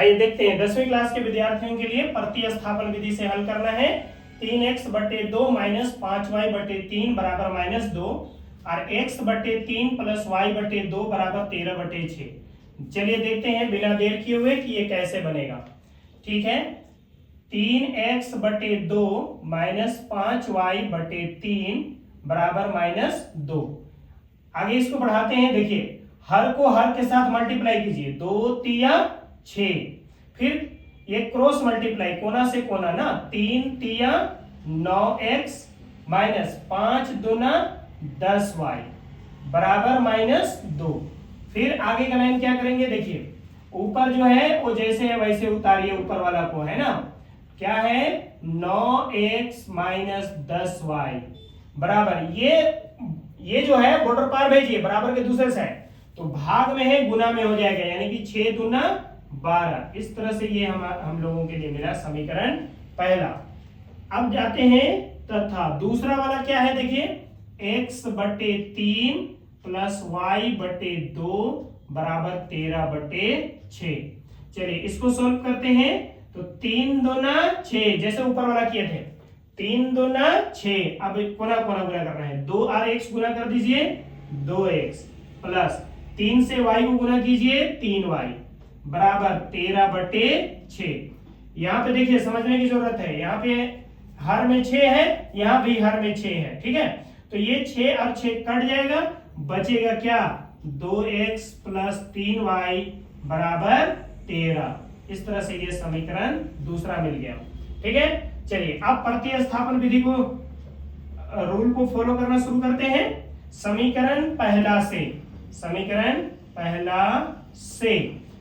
आइए देखते हैं 10वीं क्लास के विद्यार्थियों के लिए प्रतिस्थापन विधि से हल करना है। 3x/2 माइनस 5y/3 बराबर -2 और x/3 प्लस y/2 बराबर 13/6। चलिए देखते हैं बिना देर किए हुए कि ये कैसे बनेगा। ठीक है, 3x/2 माइनस 5y/3 बराबर -2। आगे इसको बढ़ाते हैं। देखिए, हर को हर के साथ मल्टीप्लाई कीजिए, 2 तिया 6, फिर ये क्रॉस मल्टीप्लाई कोना से कोना ना, 3 तिया 9x माइनस 5 दूना 10y बराबर -2। फिर आगे का लाइन क्या करेंगे, देखिए ऊपर जो है वो जैसे है वैसे उतारिए, ऊपर वाला को है ना, क्या है 9x माइनस 10y बराबर ये जो है बॉर्डर पार भेजिए बराबर के दूसरे साइड, तो भाग में है गुना में हो जाएगा, यानी कि 6 दूना 12। इस तरह से ये हम लोगों के लिए मिला समीकरण पहला। अब जाते हैं तथा दूसरा वाला क्या है, देखिए x/3 प्लस y/2 बराबर 13/6। चलिए इसको सोल्व करते हैं। तो 3 दूना 6, जैसे ऊपर वाला किए थे, 3 दूना 6। अब कोना कोना गुना करना है, 2 और x गुना कर दीजिए 2x प्लस 3 से y को गुना कीजिए 3y बराबर 13/6। यहाँ पे देखिए समझने की जरूरत है, यहाँ पे हर में 6 है, यहाँ भी हर में 6 है। ठीक है, तो ये 6 और 6 कट जाएगा, बचेगा क्या 2x प्लस 3y बराबर 13। इस तरह से ये समीकरण दूसरा मिल गया। ठीक है, चलिए अब प्रतिस्थापन विधि को रूल को फॉलो करना शुरू करते हैं। समीकरण पहला से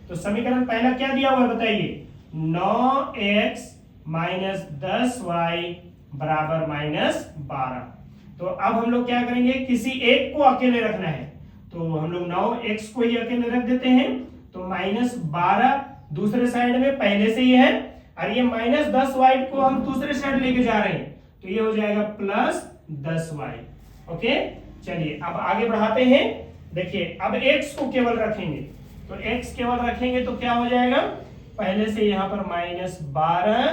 तो समीकरण पहला क्या दिया हुआ है बताइए, 9x माइनस 10y बराबर -12। तो अब हम लोग क्या करेंगे, किसी एक को अकेले रखना है, तो हम लोग 9x को ही अकेले रख देते हैं। तो -12 दूसरे साइड में पहले से ही है, और ये -10y को हम दूसरे साइड लेके जा रहे हैं, तो ये हो जाएगा +10y। ओके, चलिए अब आगे बढ़ाते हैं। देखिए अब x को केवल रखेंगे, तो x केवल रखेंगे तो क्या हो जाएगा, पहले से यहाँ पर -12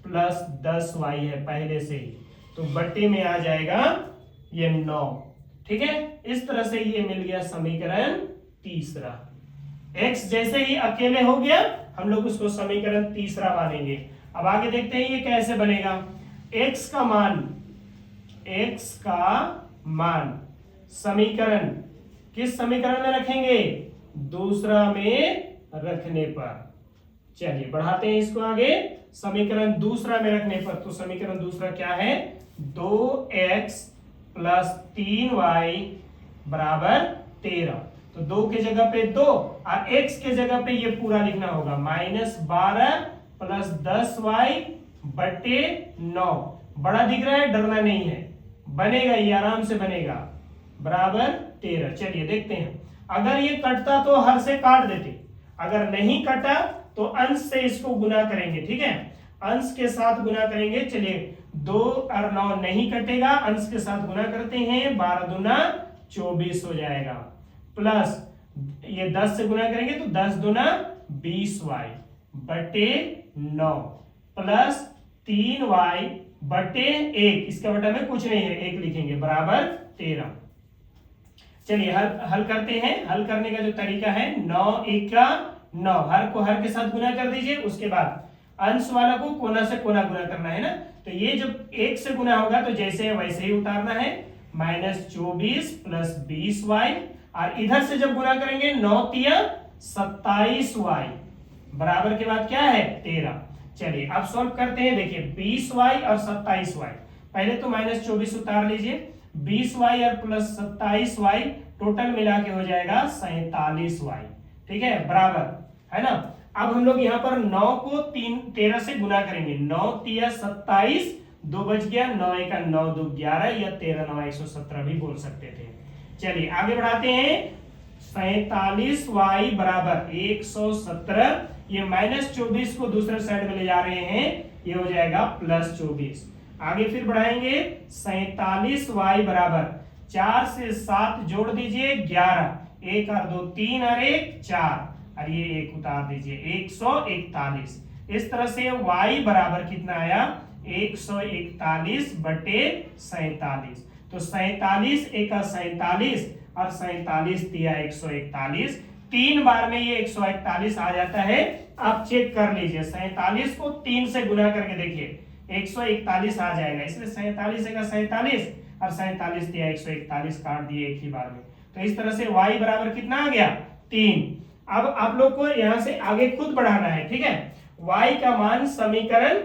प्लस 10y है पहले से ही, तो बट्टे में आ जाएगा ये 9। ठीक है, इस तरह से ये मिल गया समीकरण तीसरा। x जैसे ही अकेले हो गया, हम लोग उसको समीकरण तीसरा मानेंगे। अब आगे देखते हैं ये कैसे बनेगा। x का मान समीकरण किस समीकरण में रखेंगे, दूसरा में रखने पर। चलिए बढ़ाते हैं इसको आगे, समीकरण दूसरा में रखने पर, तो समीकरण दूसरा क्या है, 2x प्लस 3y बराबर 13। तो 2 के जगह पे 2 और x के जगह पे ये पूरा लिखना होगा, -12 प्लस 10y बटे 9। बड़ा दिख रहा है, डरना नहीं है, बनेगा, ये आराम से बनेगा, बराबर 13। चलिए देखते हैं, अगर ये कटता तो हर से काट देते, अगर नहीं कटा तो अंश से इसको गुना करेंगे। ठीक है, अंश के साथ गुना करेंगे। चलिए 2 और 9 नहीं कटेगा, अंश के साथ गुना करते हैं, 12 दूना 24 हो जाएगा, प्लस ये 10 से गुना करेंगे तो 10 दूना 20y बटे 9 प्लस 3y बटे 1, इसका बटा में कुछ नहीं है, 1 लिखेंगे, बराबर 13। चलिए हल करते हैं। हल करने का जो तरीका है, 9 1 का 9, हर को हर के साथ गुना कर दीजिए, उसके बाद अंश वाला को कोना से कोना गुना करना है ना, तो ये जब 1 से गुना होगा तो जैसे है वैसे ही उतारना है, -24 प्लस 20y, और इधर से जब गुना करेंगे 9 तिया 27y बराबर के बाद क्या है 13। चलिए अब सॉल्व करते हैं। देखिए 20y और 27y, पहले तो -24 उतार लीजिए, 20y और प्लस 27y टोटल मिला के हो जाएगा 47y। ठीक है, बराबर है ना। अब हम लोग यहाँ पर 9 को 13 से गुना करेंगे, 9 तिया 27, 2 बच गया, 9 1 9 2 11, या 13 9 117 भी बोल सकते थे। चलिए आगे बढ़ाते हैं। 47y बराबर 117, ये -24 को दूसरे साइड में ले जा रहे हैं, ये हो जाएगा +24। आगे फिर बढ़ाएंगे, 47y बराबर 4 से 7 जोड़ दीजिए 11, 1 और 2 3 और 1 4, और ये एक उतार दीजिए 141। इस तरह से y बराबर कितना आया 141 बटे 47। तो 47 एका 47 और 47 दिया 141। 3 बार में ये 141 आ जाता है। आप चेक कर लीजिए 47 को 3 से गुना करके देखिए 141 आ जाएगा। इसलिए 47 एका 47 और 47 दिया 141 काट दिए एक ही बार में। तो इस तरह से y बराबर कितना आ गया 3। अब आप लोग को यहां से आगे खुद बढ़ाना है, ठीक है। y का मान समीकरण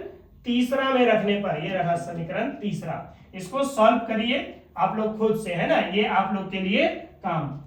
तीसरा में रखने पर, ये रहा समीकरण तीसरा, इसको सॉल्व करिए आप लोग खुद से, है ना, ये आप लोग के लिए काम।